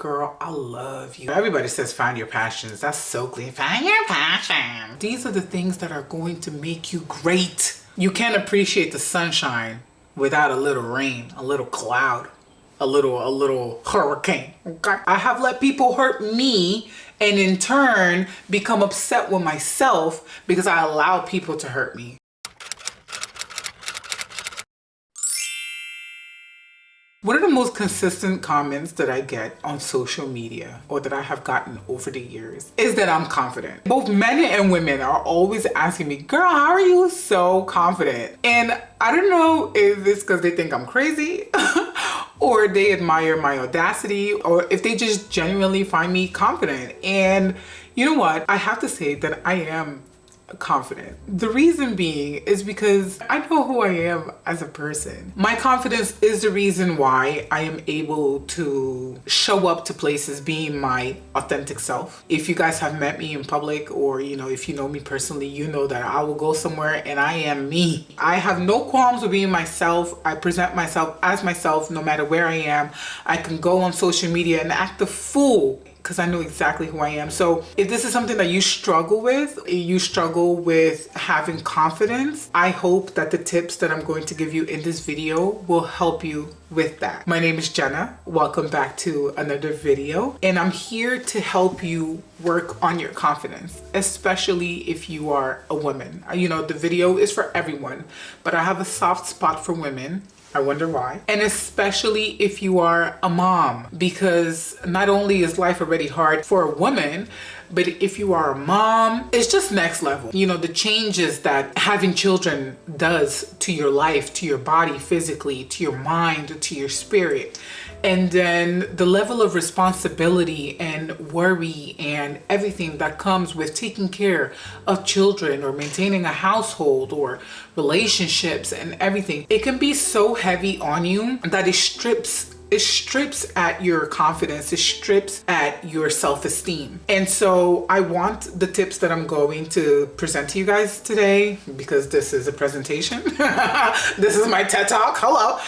Girl, I love you. Everybody says find your passions. That's so clean. Find your passion. These are the things that are going to make you great. You can't appreciate the sunshine without a little rain, a little cloud, a little hurricane. Okay? I have let people hurt me and in turn become upset with myself because I allow people to hurt me. One of the most consistent comments that I get on social media, or that I have gotten over the years, is that I'm confident. Both men and women are always asking me, girl, how are you so confident? And I don't know if it's because they think I'm crazy or they admire my audacity, or if they just genuinely find me confident. And you know what? I have to say that I am confident. The reason being is because I know who I am as a person. My confidence is the reason why I am able to show up to places being my authentic self. If you guys have met me in public, or if you know me personally, you know that I will go somewhere and I am me. I have no qualms with being myself. I present myself as myself no matter where I am. I can go on social media and act a fool because I know exactly who I am. So if this is something that you struggle with having confidence, I hope that the tips that I'm going to give you in this video will help you with that. My name is Djena. Welcome back to another video. And I'm here to help you work on your confidence, especially if you are a woman. The video is for everyone, but I have a soft spot for women. I wonder why. And especially if you are a mom, because not only is life already hard for a woman, but if you are a mom, it's just next level. The changes that having children does to your life, to your body physically, to your mind, to your spirit. And then the level of responsibility and worry and everything that comes with taking care of children or maintaining a household or relationships and everything. It can be so heavy on you that it strips at your confidence, it strips at your self-esteem. And so I want the tips that I'm going to present to you guys today, because this is a presentation. This is my TED Talk. Hello.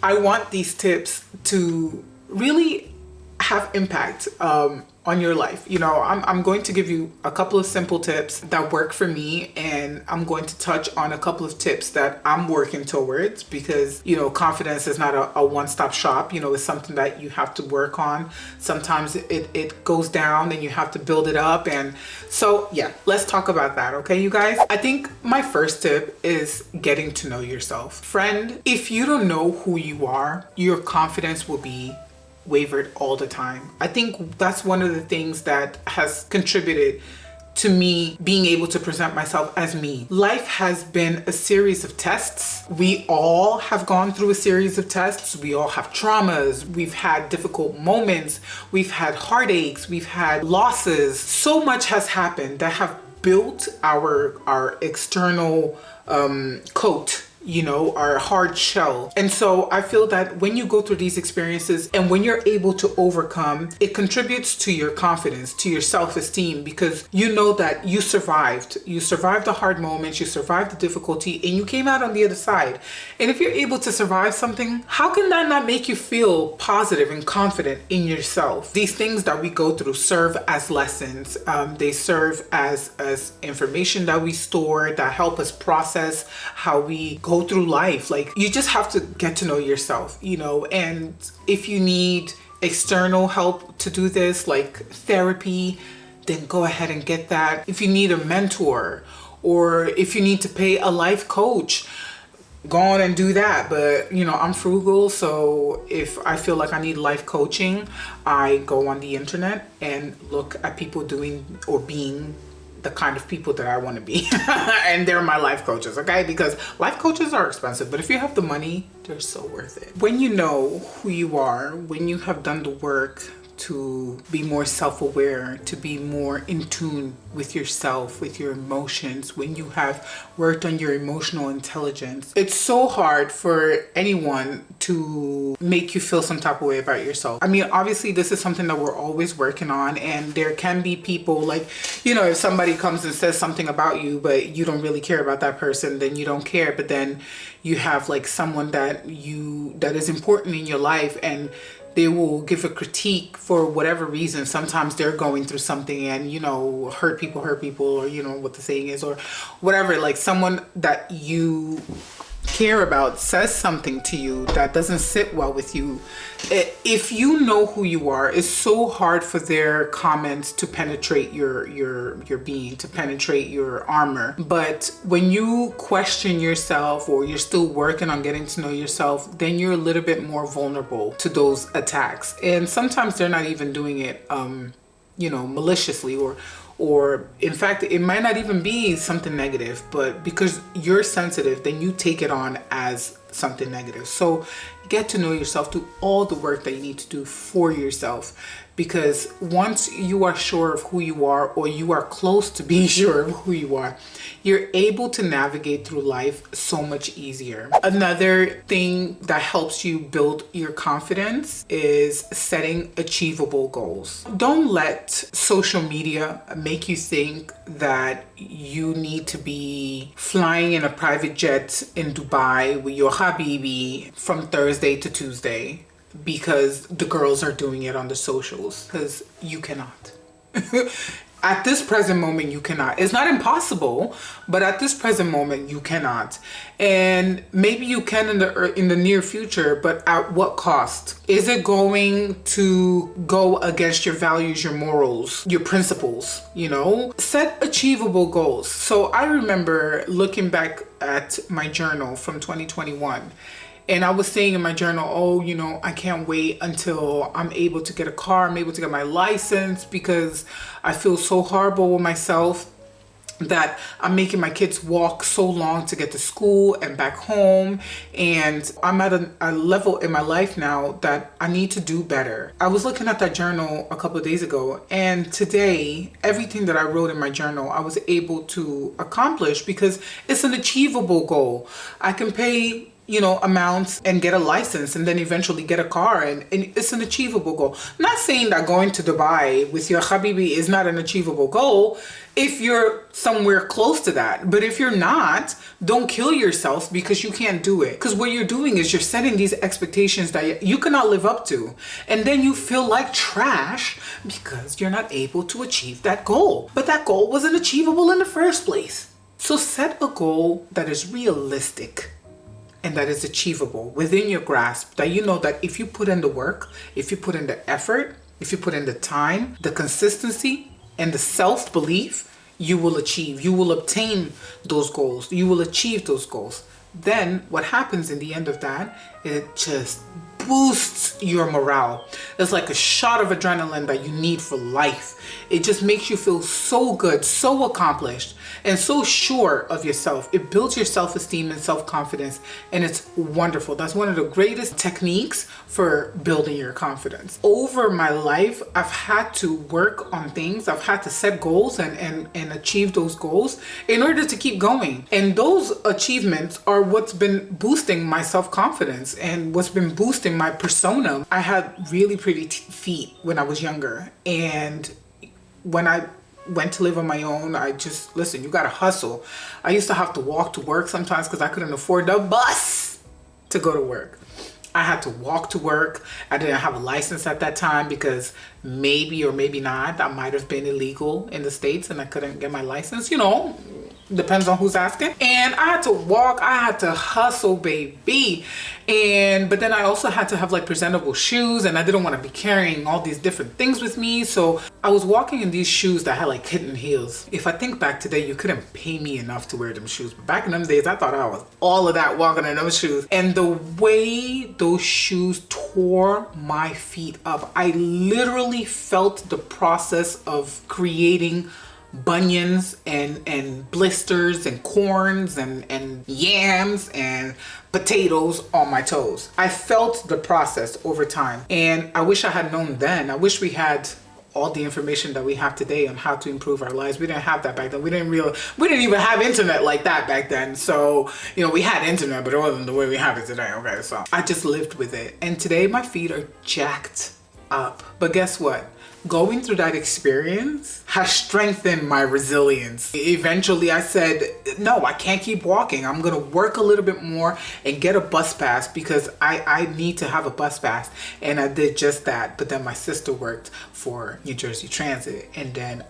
I want these tips to really have impact on your life. I'm going to give you a couple of simple tips that work for me, and I'm going to touch on a couple of tips that I'm working towards, because confidence is not a one-stop shop. It's something that you have to work on. Sometimes it goes down and you have to build it up. And so yeah, let's talk about that, okay, you guys? I think my first tip is getting to know yourself. Friend, if you don't know who you are, your confidence will be wavered all the time. I think that's one of the things that has contributed to me being able to present myself as me. Life has been a series of tests. We all have gone through a series of tests. We all have traumas. We've had difficult moments. We've had heartaches. We've had losses. So much has happened that have built our external coat, our hard shell. And so I feel that when you go through these experiences and when you're able to overcome, it contributes to your confidence, to your self-esteem, because you know that you survived. You survived the hard moments, you survived the difficulty, and you came out on the other side. And if you're able to survive something, how can that not make you feel positive and confident in yourself? These things that we go through serve as lessons. They serve as information that we store, that help us process how we go through life. Like, you just have to get to know yourself, and if you need external help to do this, like therapy, then go ahead and get that. If you need a mentor, or if you need to pay a life coach, go on and do that. But I'm frugal, so if I feel like I need life coaching, I go on the internet and look at people doing or being the kind of people that I want to be. And they're my life coaches, okay? Because life coaches are expensive, but if you have the money, they're so worth it. When you know who you are, when you have done the work to be more self-aware, to be more in tune with yourself, with your emotions, when you have worked on your emotional intelligence, it's so hard for anyone to make you feel some type of way about yourself. I mean, obviously this is something that we're always working on, and there can be people like, if somebody comes and says something about you, but you don't really care about that person, then you don't care. But then you have like someone that is important in your life, and they will give a critique for whatever reason. Sometimes they're going through something and, you know, hurt people, or, you know, what the saying is, or whatever. Like someone that you care about says something to you that doesn't sit well with you. If you know who you are, it's so hard for their comments to penetrate your being, to penetrate your armor. But when you question yourself, or you're still working on getting to know yourself, then you're a little bit more vulnerable to those attacks. And sometimes they're not even doing it you know, maliciously, or in fact, it might not even be something negative, but because you're sensitive, then you take it on as something negative. So get to know yourself, do all the work that you need to do for yourself, because once you are sure of who you are, or you are close to being sure of who you are, you're able to navigate through life so much easier. Another thing that helps you build your confidence is setting achievable goals. Don't let social media make you think that you need to be flying in a private jet in Dubai with your habibi from Thursday to Tuesday because the girls are doing it on the socials, because you cannot. At this present moment, you cannot. It's not impossible, but at this present moment, you cannot. And maybe you can in the near future, but at what cost? Is it going to go against your values, your morals, your principles? You know, set achievable goals. So I remember looking back at my journal from 2021. And I was saying in my journal, oh, you know, I can't wait until I'm able to get a car, I'm able to get my license, because I feel so horrible with myself that I'm making my kids walk so long to get to school and back home. And I'm at a level in my life now that I need to do better. I was looking at that journal a couple of days ago, and today, everything that I wrote in my journal, I was able to accomplish because it's an achievable goal. I can pay, you know, amounts and get a license and then eventually get a car, and it's an achievable goal. I'm not saying that going to Dubai with your habibi is not an achievable goal if you're somewhere close to that. But if you're not, don't kill yourself because you can't do it. Because what you're doing is you're setting these expectations that you cannot live up to. And then you feel like trash because you're not able to achieve that goal. But that goal wasn't achievable in the first place. So set a goal that is realistic and that is achievable within your grasp, that you know that if you put in the work, if you put in the effort, if you put in the time, the consistency, and the self-belief, you will achieve, you will obtain those goals, you will achieve those goals. Then what happens in the end of that, it just boosts your morale. It's like a shot of adrenaline that you need for life. It just makes you feel so good, so accomplished, and so sure of yourself. It builds your self-esteem and self-confidence, and it's wonderful. That's one of the greatest techniques for building your confidence. Over my life, I've had to work on things. I've had to set goals and achieve those goals in order to keep going. And those achievements are what's been boosting my self-confidence and what's been boosting my persona. I had really pretty feet when I was younger, and when I went to live on my own, I just, listen, you gotta hustle. I used to have to walk to work sometimes because I couldn't afford the bus to go to work. I had to walk to work. I didn't have a license at that time because maybe or maybe not, I might have been illegal in the States and I couldn't get my license, you know, depends on who's asking. And I had to walk, I had to hustle, baby. But then I also had to have like presentable shoes, and I didn't want to be carrying all these different things with me. So I was walking in these shoes that had like hidden heels. If I think back today, you couldn't pay me enough to wear them shoes. But back in them days, I thought I was all of that walking in those shoes. And the way those shoes tore my feet up, I literally felt the process of creating bunions and blisters and corns and yams and potatoes on my toes. I felt the process over time, and I wish I had known then. I wish we had all the information that we have today on how to improve our lives. We didn't have that back then. We didn't even have internet like that back then. So, you know, we had internet, but it wasn't the way we have it today. Okay, so I just lived with it. And today my feet are jacked up. But guess what? Going through that experience has strengthened my resilience. Eventually I said, no, I can't keep walking. I'm gonna work a little bit more and get a bus pass because I need to have a bus pass. And I did just that. But then my sister worked for New Jersey Transit, and then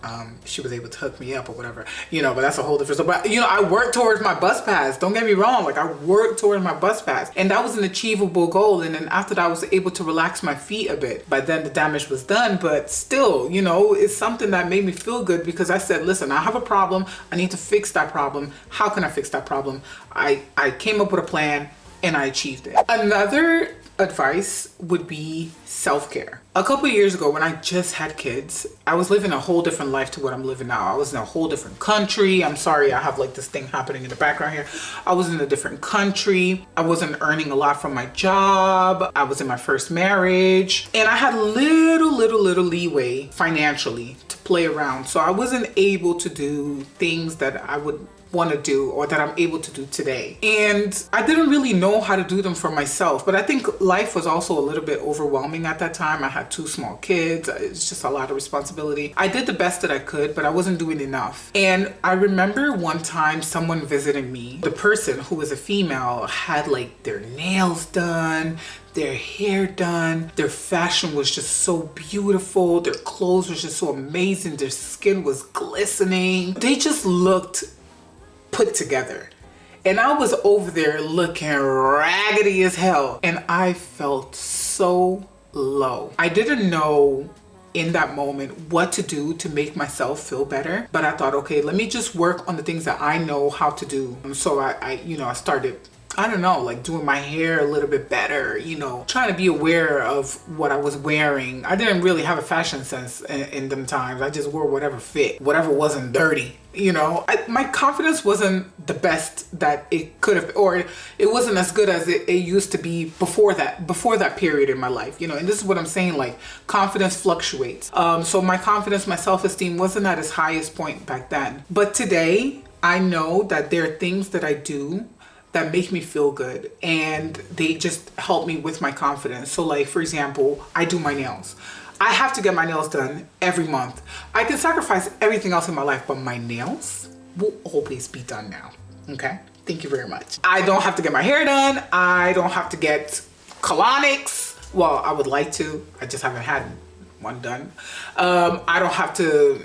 she was able to hook me up or whatever, you know, but that's a whole different story. But you know, I worked towards my bus pass. Don't get me wrong. Like, I worked towards my bus pass, and that was an achievable goal. And then after that, I was able to relax my feet a bit. By then the damage was done, but still, you know, it's something that made me feel good because I said, listen, I have a problem. I need to fix that problem. How can I fix that problem? I came up with a plan and I achieved it. Another advice would be self-care. A couple of years ago when I just had kids, I was living a whole different life to what I'm living now. I was in a whole different country. I'm sorry, I have like this thing happening in the background here. I was in a different country. I wasn't earning a lot from my job. I was in my first marriage, and I had little leeway financially to play around. So I wasn't able to do things that I would want to do or that I'm able to do today. And I didn't really know how to do them for myself, but I think life was also a little bit overwhelming at that time. I had 2 small kids. It's just a lot of responsibility. I did the best that I could, but I wasn't doing enough. And I remember one time someone visiting me. The person, who was a female, had like their nails done, their hair done, their fashion was just so beautiful, their clothes were just so amazing, their skin was glistening. They just looked put together. And I was over there looking raggedy as hell, and I felt so low. I didn't know in that moment what to do to make myself feel better, but I thought, okay, let me just work on the things that I know how to do. And so I started, I don't know, like doing my hair a little bit better, you know, trying to be aware of what I was wearing. I didn't really have a fashion sense in them times. I just wore whatever fit, whatever wasn't dirty, you know. My confidence wasn't the best that it could have, or it wasn't as good as it used to be before that period in my life, you know. And this is what I'm saying, like, confidence fluctuates. So my confidence, my self-esteem wasn't at its highest point back then. But today, I know that there are things that I do that make me feel good, and they just help me with my confidence. So like, for example, I do my nails. I have to get my nails done every month. I can sacrifice everything else in my life, but my nails will always be done now. Okay? Thank you very much. I don't have to get my hair done. I don't have to get colonics. Well, I would like to. I just haven't had one done. I don't have to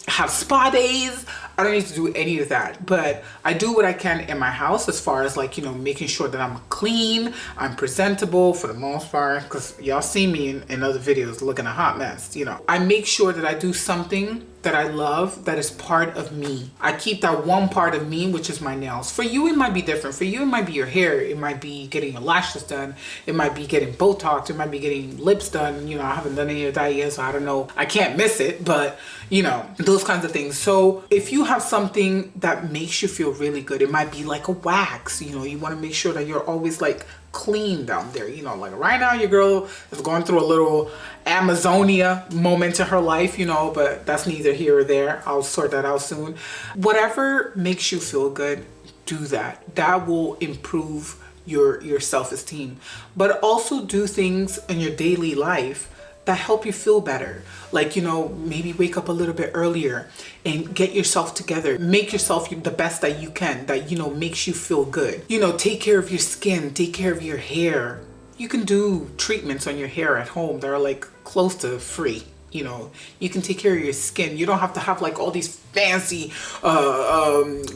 have spa days. I don't need to do any of that, but I do what I can in my house as far as, like, you know, making sure that I'm clean, I'm presentable for the most part, because y'all see me in other videos looking a hot mess, you know. I make sure that I do something that I love that is part of me. I keep that one part of me, which is my nails. For you, it might be different. For you, it might be your hair. It might be getting your lashes done. It might be getting Botox. It might be getting lips done. You know, I haven't done any of that yet, so I don't know. I can't miss it, but, you know, those kinds of things. So if you have something that makes you feel really good, it might be like a wax. You know, you want to make sure that you're always like clean down there. You know, like right now your girl is going through a little Amazonia moment in her life, you know, but that's neither here or there. I'll sort that out soon. Whatever makes you feel good, do that. That will improve your self-esteem. But also do things in your daily life that help you feel better. Like, you know, maybe wake up a little bit earlier and get yourself together. Make yourself the best that you can, that, you know, makes you feel good. You know, take care of your skin, take care of your hair. You can do treatments on your hair at home that are like close to free. You know, you can take care of your skin. You don't have to have like all these fancy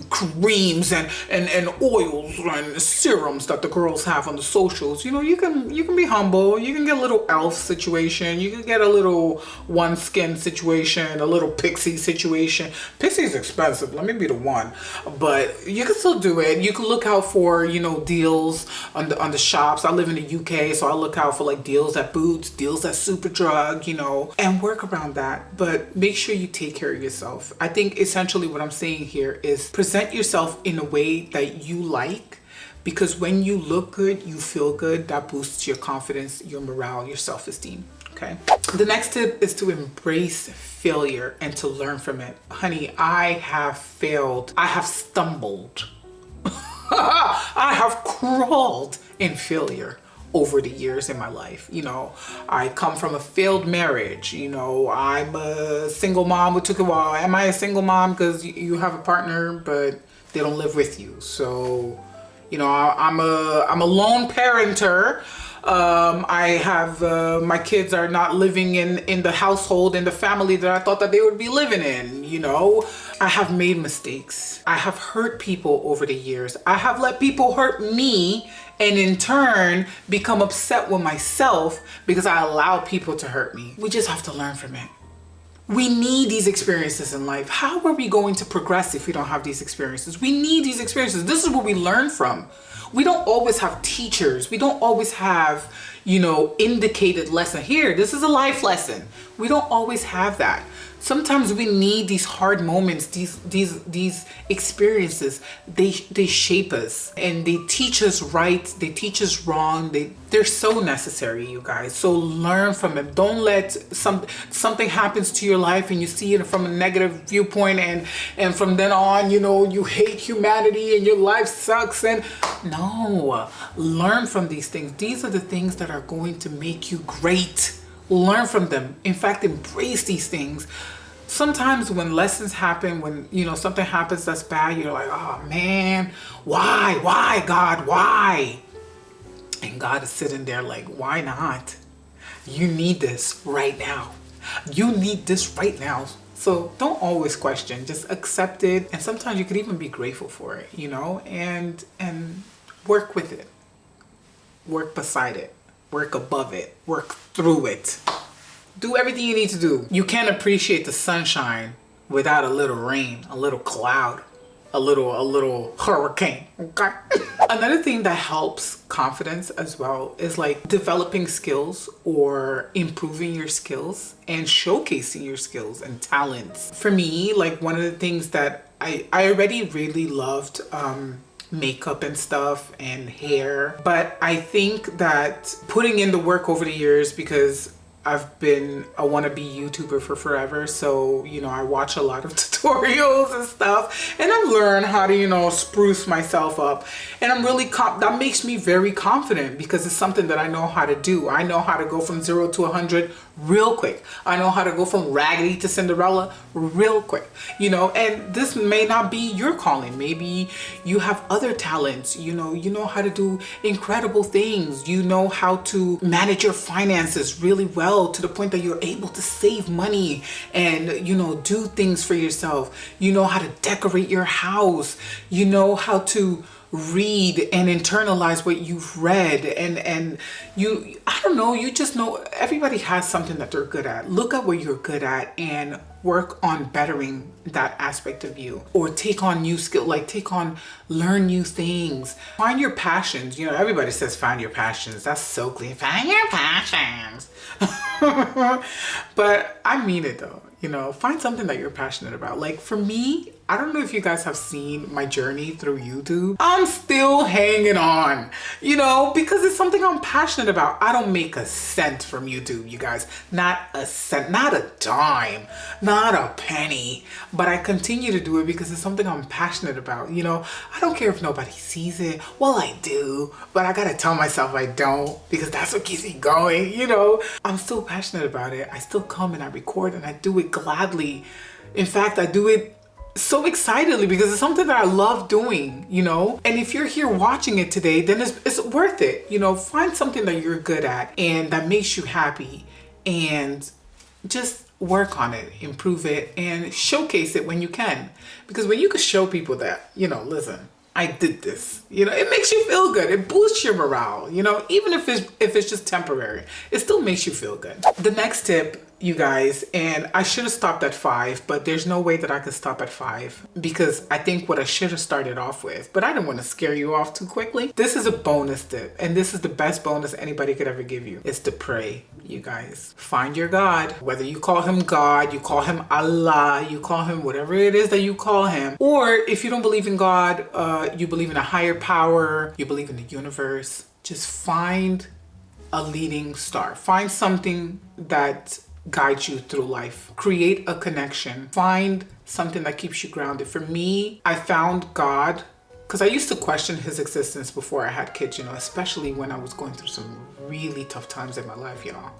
creams and oils and serums that the girls have on the socials. You know, you can be humble. You can get a little elf situation. You can get a little One Skin situation, a little Pixie situation. Pixie is expensive. Let me be the one. But you can still do it. You can look out for, you know, deals on the shops. I live in the UK, so I look out for like deals at Boots, deals at Superdrug, you know, and work around that. But make sure you take care of yourself. I think essentially what I'm saying here is present yourself in a way that you like, because when you look good, you feel good. That boosts your confidence, your morale, your self-esteem. Okay. The next tip is to embrace failure and to learn from it. Honey, I have failed. I have stumbled. I have crawled in failure over the years in my life. You know, I come from a failed marriage. You know, I'm a single mom who took a while. Am I a single mom because you have a partner but they don't live with you? So, you know, I'm a lone parenter. I have my kids are not living in the household, in the family that I thought that they would be living in. You know, I have made mistakes. I have hurt people over the years. I have let people hurt me, and in turn become upset with myself because I allow people to hurt me. We just have to learn from it. We need these experiences in life. How are we going to progress if we don't have these experiences? We need these experiences. This is what we learn from. We don't always have teachers. We don't always have, you know, indicated lesson. Here, this is a life lesson. We don't always have that. Sometimes we need these hard moments, these experiences. They shape us and they teach us right. They teach us wrong. They're so necessary, you guys. So learn from it. Don't let something happens to your life and you see it from a negative viewpoint and from then on, you know, you hate humanity and your life sucks. And no, learn from these things. These are the things that are going to make you great. Learn from them. In fact, embrace these things. Sometimes when lessons happen, when, you know, something happens that's bad, you're like, oh man, why, God, why? And God is sitting there like, why not? You need this right now. You need this right now. So don't always question, just accept it. And sometimes you could even be grateful for it, you know, and work with it, work beside it. Work above it, work through it. Do everything you need to do. You can't appreciate the sunshine without a little rain, a little cloud, a little hurricane, okay? Another thing that helps confidence as well is like developing skills or improving your skills and showcasing your skills and talents. For me, like one of the things that I already really loved, makeup and stuff and hair, but I think that putting in the work over the years, because I've been a wannabe YouTuber for forever, so you know I watch a lot of tutorials and stuff, and I've learned how to, you know, spruce myself up, and I'm really that makes me very confident because it's something that I know how to do. I know how to go from 0 to 100 real quick. I know how to go from raggedy to Cinderella real quick, you know. And this may not be your calling. Maybe you have other talents, you know how to do incredible things. You know how to manage your finances really well to the point that you're able to save money and, you know, do things for yourself. You know how to decorate your house. You know how to read and internalize what you've read, and you, I don't know, you just know everybody has something that they're good at. Look at what you're good at and work on bettering that aspect of you, or take on new skill, learn new things. Find your passions. You know, everybody says find your passions. That's so clean. Find your passions. But I mean it though. You know, find something that you're passionate about. Like for me, I don't know if you guys have seen my journey through YouTube. I'm still hanging on, you know, because it's something I'm passionate about. I don't make a cent from YouTube, you guys. Not a cent, not a dime, not a penny. But I continue to do it because it's something I'm passionate about, you know. I don't care if nobody sees it. Well, I do, but I gotta tell myself I don't because that's what keeps me going, you know. I'm still passionate about it. I still come and I record and I do it gladly. In fact, I do it so excitedly because it's something that I love doing, you know. And if you're here watching it today, then it's worth it, you know. Find something that you're good at and that makes you happy and just work on it, improve it, and showcase it when you can. Because when you can show people that, you know, listen, I did this, you know, it makes you feel good. It boosts your morale, you know, even if it's just temporary, it still makes you feel good. The next tip, you guys, and I should have stopped at 5, but there's no way that I could stop at 5 because I think what I should have started off with, but I didn't want to scare you off too quickly. This is a bonus tip, and this is the best bonus anybody could ever give you. It's to pray, you guys. Find your God, whether you call him God, you call him Allah, you call him whatever it is that you call him, or if you don't believe in God, you believe in a higher power, you believe in the universe, just find a leading star. Find something that guide you through life. Create a connection. Find something that keeps you grounded. For me, I found God because I used to question his existence before I had kids, you know, especially when I was going through some really tough times in my life, you know.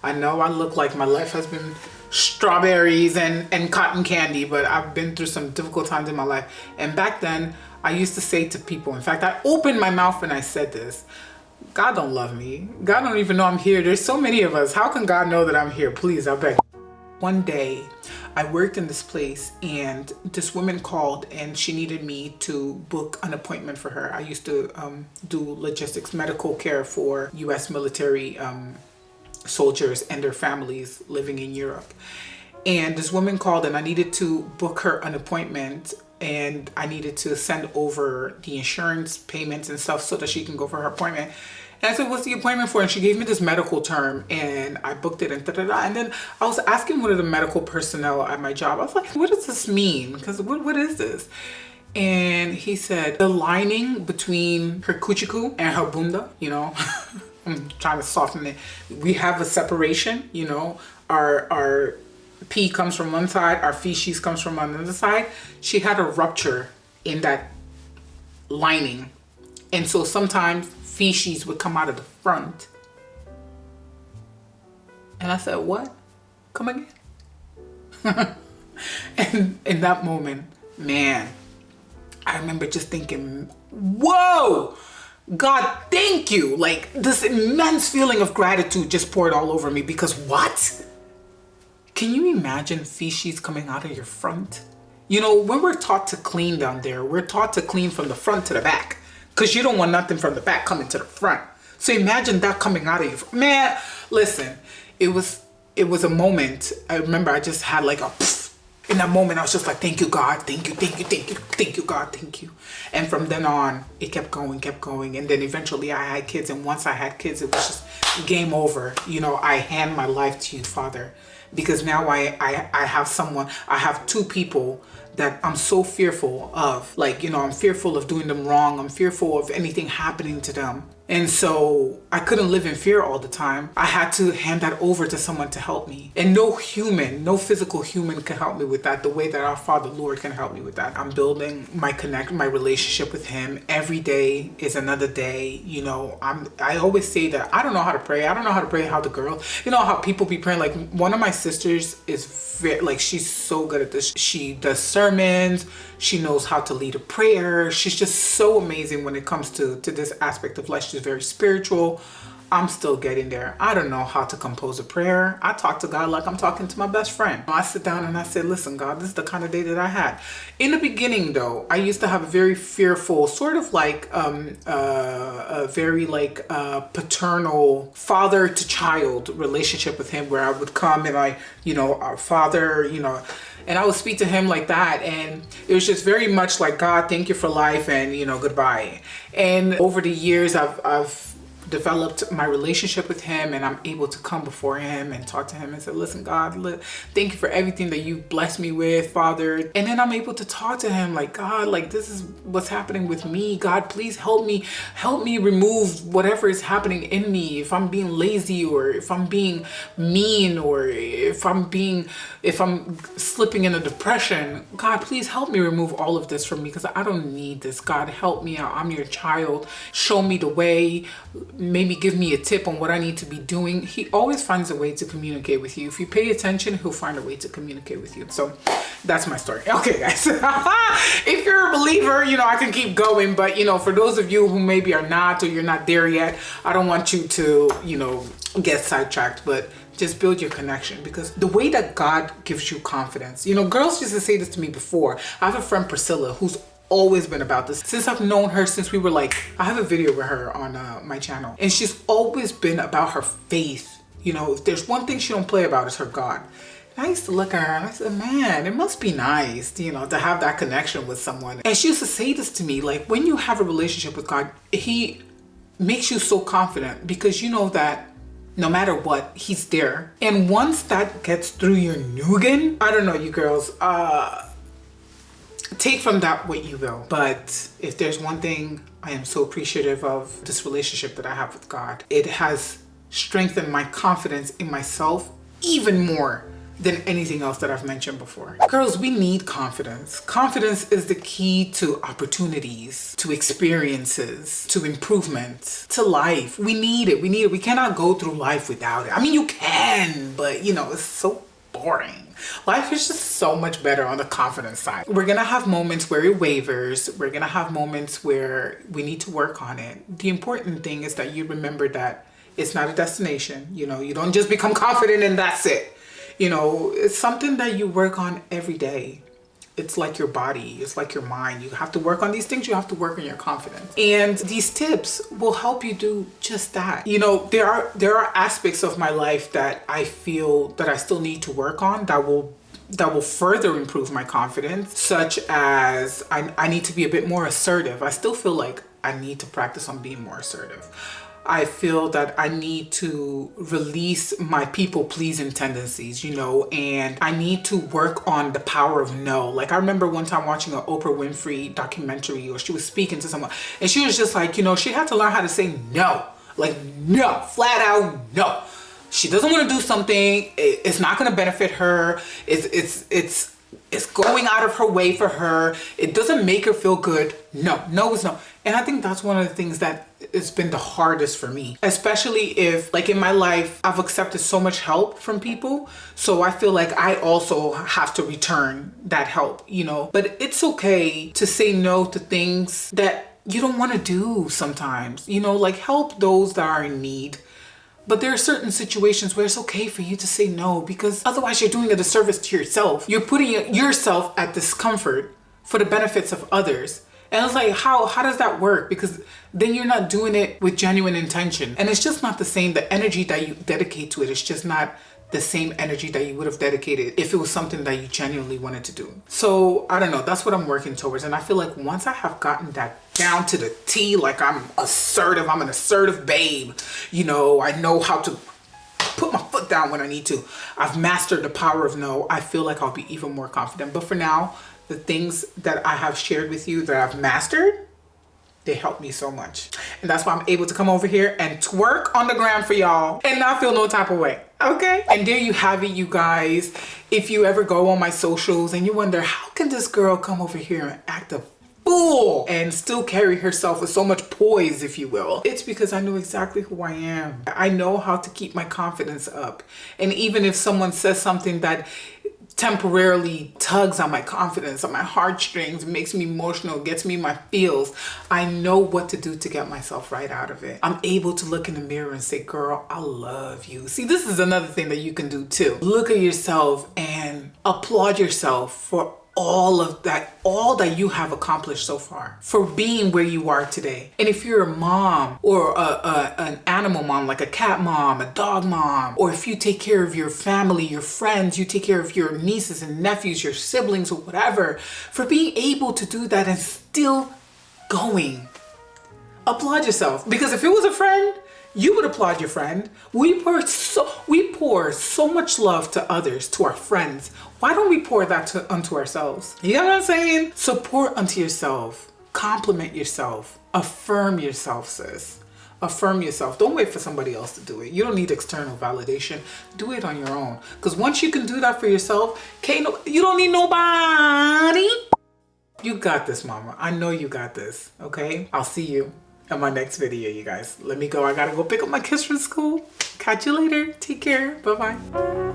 I know I look like my life has been strawberries and cotton candy, but I've been through some difficult times in my life. And back then, I used to say to people, in fact, I opened my mouth and I said this, God don't love me. God don't even know I'm here. There's so many of us. How can God know that I'm here? Please, I beg. One day, I worked in this place and this woman called and she needed me to book an appointment for her. I used to do logistics, medical care for US military soldiers and their families living in Europe. And this woman called and I needed to book her an appointment and I needed to send over the insurance payments and stuff so that she can go for her appointment. And I said, what's the appointment for? And she gave me this medical term and I booked it and da-da-da. And then I was asking one of the medical personnel at my job, I was like, what does this mean? Because what is this? And he said, the lining between her cuchiku and her bunda, you know, I'm trying to soften it. We have a separation, you know, our pee comes from one side, our feces comes from another side. She had a rupture in that lining. And so sometimes feces would come out of the front. And I said, what? Come again? And in that moment, man, I remember just thinking, whoa, God, thank you. Like this immense feeling of gratitude just poured all over me because what? Can you imagine feces coming out of your front? You know, when we're taught to clean down there, we're taught to clean from the front to the back because you don't want nothing from the back coming to the front. So imagine that coming out of you. Man, listen, it was a moment. I remember I just had like a pfft. In that moment, I was just like, thank you, God. Thank you, thank you, thank you, thank you, God, thank you. And from then on, it kept going. And then eventually I had kids. And once I had kids, it was just game over. You know, I hand my life to you, Father, because now I have someone, I have two people that I'm so fearful of. Like, you know, I'm fearful of doing them wrong. I'm fearful of anything happening to them. And so I couldn't live in fear all the time. I had to hand that over to someone to help me. And no human, no physical human can help me with that the way that our Father Lord can help me with that. I'm building my relationship with him. Every day is another day. You know, I always say that I don't know how to pray. I don't know how to pray how the girl, you know how people be praying. Like one of my sisters is very, like, she's so good at this. She does sermons. She knows how to lead a prayer. She's just so amazing when it comes to this aspect of life. She's very spiritual. I'm still getting there. I don't know how to compose a prayer. I talk to God like I'm talking to my best friend. I sit down and I say, listen, God, this is the kind of day that I had. In the beginning, though, I used to have a very fearful, sort of like a very like paternal father to child relationship with him, where I would come and our Father, you know, and I would speak to him like that. And it was just very much like, God, thank you for life and, you know, goodbye. And over the years, I've developed my relationship with him, and I'm able to come before him and talk to him and say, listen, God, thank you for everything that you blessed me with, Father. And then I'm able to talk to him like, God, like this is what's happening with me. God, please help me remove whatever is happening in me. If I'm being lazy, or if I'm being mean, or if I'm slipping in a depression, God, please help me remove all of this from me, because I don't need this. God, help me out. I'm your child. Show me the way. Maybe give me a tip on what I need to be doing. He always finds a way to communicate with you. If you pay attention, he'll find a way to communicate with you. So that's my story. Okay, guys. If you're a believer, you know, I can keep going. But, you know, for those of you who maybe are not, or you're not there yet, I don't want you to, you know, get sidetracked. But just build your connection, because the way that God gives you confidence, you know, girls used to say this to me before. I have a friend, Priscilla, who's always been about this since I've known her, since we were like, I have a video with her on my channel, and she's always been about her faith. You know, if there's one thing she don't play about, is her God. And I used to look at her and I said, man, it must be nice, you know, to have that connection with someone. And she used to say this to me, like, when you have a relationship with God, he makes you so confident, because you know that no matter what, he's there. And once that gets through your noggin, I don't know, you girls, take from that what you will. But if there's one thing I am so appreciative of, this relationship that I have with God, it has strengthened my confidence in myself even more than anything else that I've mentioned before. Girls, we need confidence. Confidence is the key to opportunities, to experiences, to improvement, to life. We need it. We need it. We cannot go through life without it. I mean, you can, but you know, it's so boring. Life is just so much better on the confidence side. We're gonna have moments where it wavers. We're gonna have moments where we need to work on it. The important thing is that you remember that it's not a destination. You know, you don't just become confident and that's it. You know, it's something that you work on every day. It's like your body, it's like your mind. You have to work on these things, you have to work on your confidence. And these tips will help you do just that. You know, there are aspects of my life that I feel that I still need to work on that will further improve my confidence, such as I need to be a bit more assertive. I still feel like I need to practice on being more assertive. I feel that I need to release my people-pleasing tendencies, you know, and I need to work on the power of no. Like, I remember one time watching an Oprah Winfrey documentary, or she was speaking to someone, and she was just like, you know, she had to learn how to say no. Like, no, flat out no. She doesn't want to do something, it's not going to benefit her, it's going out of her way for her, it doesn't make her feel good. No is no. And I think that's one of the things that has been the hardest for me, especially if, like, in my life I've accepted so much help from people, so I feel like I also have to return that help, you know. But it's okay to say no to things that you don't want to do sometimes, you know, like help those that are in need. But there are certain situations where it's okay for you to say no, because otherwise you're doing a disservice to yourself. You're putting yourself at discomfort for the benefits of others. And it's like, how does that work? Because then you're not doing it with genuine intention. And it's just not the same. The energy that you dedicate to it is just not the same energy that you would have dedicated if it was something that you genuinely wanted to do. So I don't know, that's what I'm working towards. And I feel like once I have gotten that down to the T, like I'm assertive, I'm an assertive babe, you know, I know how to put my foot down when I need to. I've mastered the power of no. I feel like I'll be even more confident. But for now, the things that I have shared with you that I've mastered, they help me so much. And that's why I'm able to come over here and twerk on the ground for y'all and not feel no type of way. Okay? And there you have it, you guys. If you ever go on my socials and you wonder, how can this girl come over here and act a fool and still carry herself with so much poise, if you will? It's because I know exactly who I am. I know how to keep my confidence up. And even if someone says something that temporarily tugs on my confidence, on my heartstrings, makes me emotional, gets me in my feels, I know what to do to get myself right out of it. I'm able to look in the mirror and say, girl, I love you. See, this is another thing that you can do too. Look at yourself and applaud yourself for all that you have accomplished so far, for being where you are today. And if you're a mom or an animal mom, like a cat mom, a dog mom, or if you take care of your family, your friends, you take care of your nieces and nephews, your siblings or whatever, for being able to do that and still going, applaud yourself. Because if it was a friend, you would applaud your friend. We pour so much love to others, to our friends. Why don't we pour that unto ourselves? You know what I'm saying? So pour unto yourself. Compliment yourself. Affirm yourself, sis. Affirm yourself. Don't wait for somebody else to do it. You don't need external validation. Do it on your own. Because once you can do that for yourself, you don't need nobody. You got this, mama. I know you got this. Okay? I'll see you in my next video, you guys. Let me go. I gotta go pick up my kids from school. Catch you later. Take care. Bye-bye.